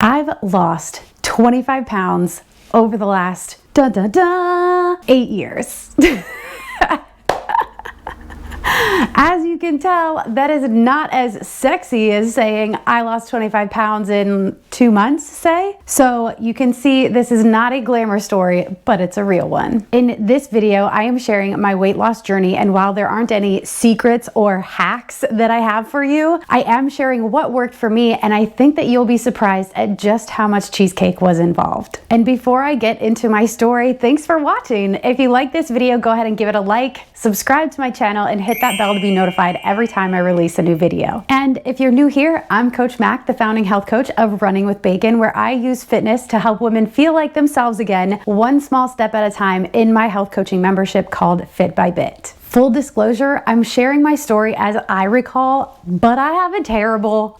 I've lost 25 pounds over the last 8 years. As you can tell, that is not as sexy as saying I lost 25 pounds in 2 months, say. So you can see this is not a glamour story, but it's a real one. In this video, I am sharing my weight loss journey, and while there aren't any secrets or hacks that I have for you, I am sharing what worked for me, and I think that you'll be surprised at just how much cheesecake was involved. And before I get into my story, thanks for watching. If you like this video, go ahead and give it a like, subscribe to my channel, and hit that bell to be notified every time I release a new video. And if you're new here, I'm Coach Mack, the founding health coach of Running with Bacon, where I use fitness to help women feel like themselves again, one small step at a time in my health coaching membership called Fit by Bit. Full disclosure, I'm sharing my story as I recall, but I have a terrible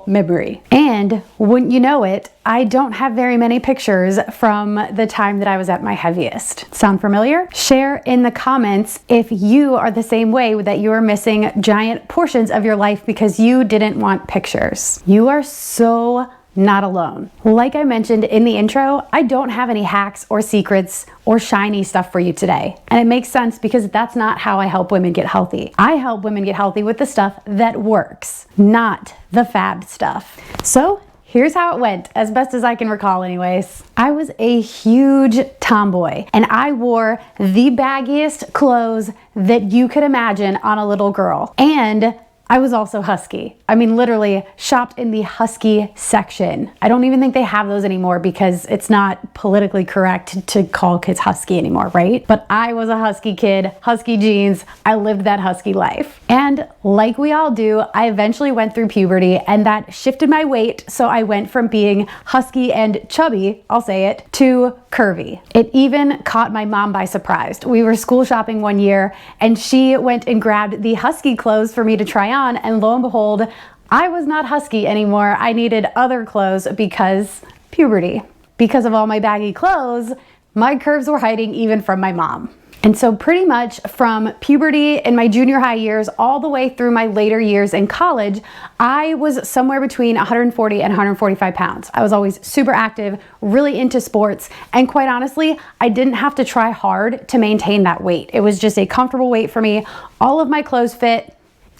memory. And wouldn't you know it, I don't have very many pictures from the time that I was at my heaviest. Sound familiar? Share in the comments if you are the same way, that you are missing giant portions of your life because you didn't want pictures. You are so not alone. Like I mentioned in the intro, I don't have any hacks or secrets or shiny stuff for you today. And it makes sense because that's not how I help women get healthy. I help women get healthy with the stuff that works, not the fad stuff. So here's how it went, as best as I can recall anyways. I was a huge tomboy, and I wore the baggiest clothes that you could imagine on a little girl. And I was also husky. I mean, literally shopped in the husky section. I don't even think they have those anymore because it's not politically correct to call kids husky anymore, right? But I was a husky kid, husky jeans. I lived that husky life. And like we all do, I eventually went through puberty, and that shifted my weight. So I went from being husky and chubby, I'll say it, to curvy. It even caught my mom by surprise. We were school shopping one year, and she went and grabbed the husky clothes for me to try on, and lo and behold, I was not husky anymore. I needed other clothes because puberty. Because of all my baggy clothes, my curves were hiding even from my mom. And so pretty much from puberty in my junior high years all the way through my later years in college, I was somewhere between 140 and 145 pounds. I was always super active, really into sports, and quite honestly, I didn't have to try hard to maintain that weight. It was just a comfortable weight for me. All of my clothes fit,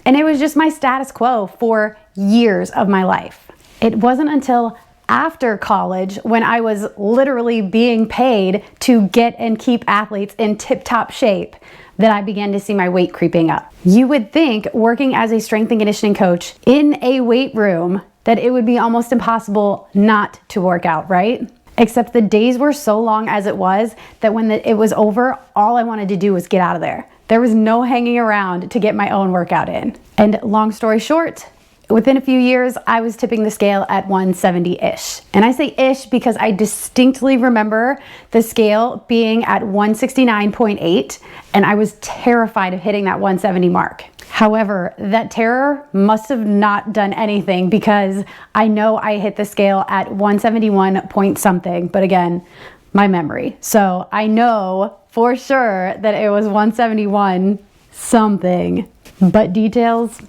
and it was just my status quo for years of my life. It wasn't until after college, when I was literally being paid to get and keep athletes in tip-top shape, that I began to see my weight creeping up. You would think, working as a strength and conditioning coach in a weight room, that it would be almost impossible not to work out, right? Except the days were so long as it was that when it was over, all I wanted to do was get out of there. There was no hanging around to get my own workout in. And long story short, within a few years, I was tipping the scale at 170-ish. And I say ish because I distinctly remember the scale being at 169.8, and I was terrified of hitting that 170 mark. However, that terror must have not done anything because I know I hit the scale at 171 point something, but again, my memory. So I know for sure that it was 171 something, but details,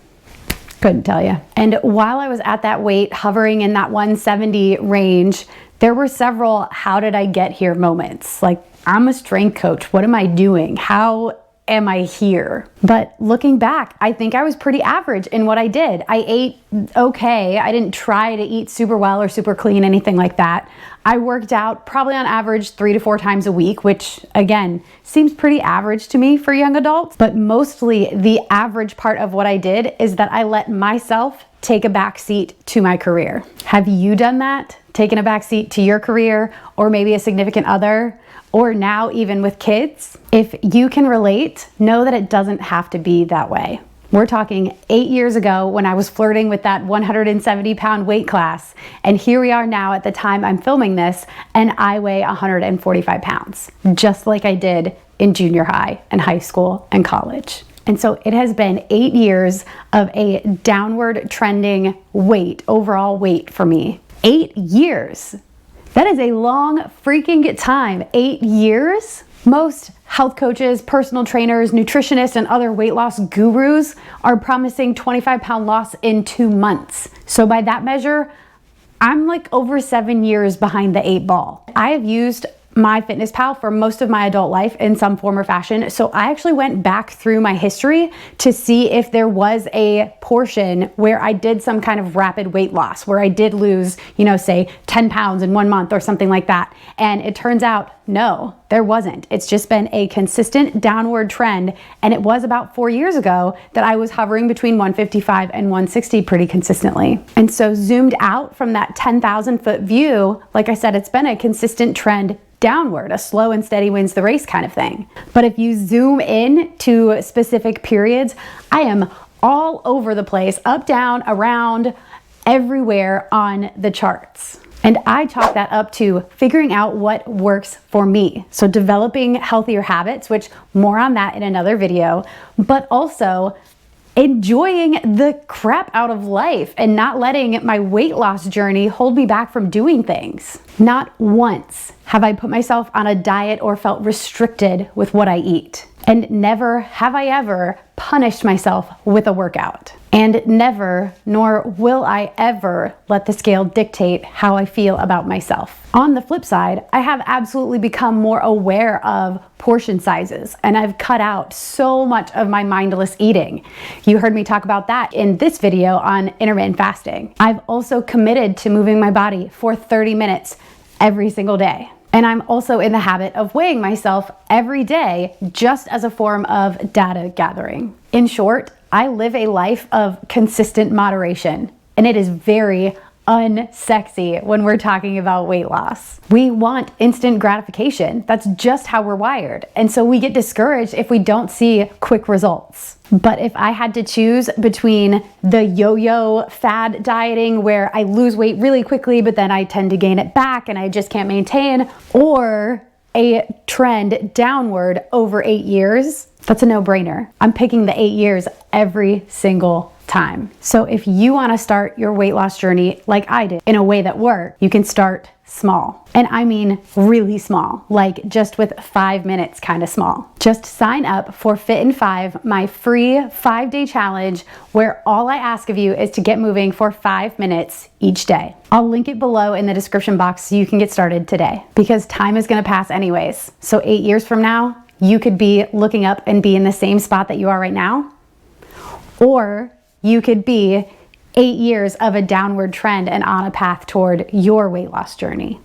couldn't tell you. And while I was at that weight, hovering in that 170 range, there were several how did I get here moments. Like, I'm a strength coach. What am I doing? How am I here? But looking back, I think I was pretty average in what I did. I ate okay. I didn't try to eat super well or super clean, anything like that. I worked out probably on average 3 to 4 times a week, which again, seems pretty average to me for young adults. But mostly the average part of what I did is that I let myself take a back seat to my career. Have you done that? Taken a back seat to your career, or maybe a significant other, or now even with kids? If you can relate, know that it doesn't have to be that way. We're talking 8 years ago when I was flirting with that 170-pound weight class. And here we are now at the time I'm filming this, and I weigh 145 pounds, just like I did in junior high and high school and college. And so it has been 8 years of a downward trending weight, overall weight for me. 8 years. That is a long freaking time. 8 years? Most health coaches, personal trainers, nutritionists, and other weight loss gurus are promising 25-pound loss in 2 months. So by that measure, I'm like over 7 years behind the 8 ball. I have used MyFitnessPal for most of my adult life in some form or fashion. So I actually went back through my history to see if there was a portion where I did some kind of rapid weight loss, where I did lose, say 10 pounds in 1 month or something like that. And it turns out, no, there wasn't. It's just been a consistent downward trend. And it was about 4 years ago that I was hovering between 155 and 160 pretty consistently. And so zoomed out from that 10,000 foot view, like I said, it's been a consistent trend downward, a slow and steady wins the race kind of thing. But if you zoom in to specific periods, I am all over the place, up, down, around, everywhere on the charts. And I chalk that up to figuring out what works for me. So developing healthier habits, which more on that in another video, but also enjoying the crap out of life and not letting my weight loss journey hold me back from doing things. Not once have I put myself on a diet or felt restricted with what I eat. And never have I ever punished myself with a workout. And never, nor will I ever let the scale dictate how I feel about myself. On the flip side, I have absolutely become more aware of portion sizes, and I've cut out so much of my mindless eating. You heard me talk about that in this video on intermittent fasting. I've also committed to moving my body for 30 minutes every single day. And I'm also in the habit of weighing myself every day just as a form of data gathering. In short, I live a life of consistent moderation, and it is very unsexy when we're talking about weight loss. We want instant gratification. That's just how we're wired. And so we get discouraged if we don't see quick results. But if I had to choose between the yo-yo fad dieting where I lose weight really quickly, but then I tend to gain it back and I just can't maintain, or a trend downward over 8 years, that's a no-brainer. I'm picking the 8 years every single time. So if you want to start your weight loss journey like I did in a way that worked, you can start small. And I mean really small, like just with 5 minutes kind of small. Just sign up for Fit in 5, my free 5-day challenge where all I ask of you is to get moving for 5 minutes each day. I'll link it below in the description box so you can get started today, because time is going to pass anyways. So 8 years from now, you could be looking up and be in the same spot that you are right now, or you could be 8 years of a downward trend and on a path toward your weight loss journey.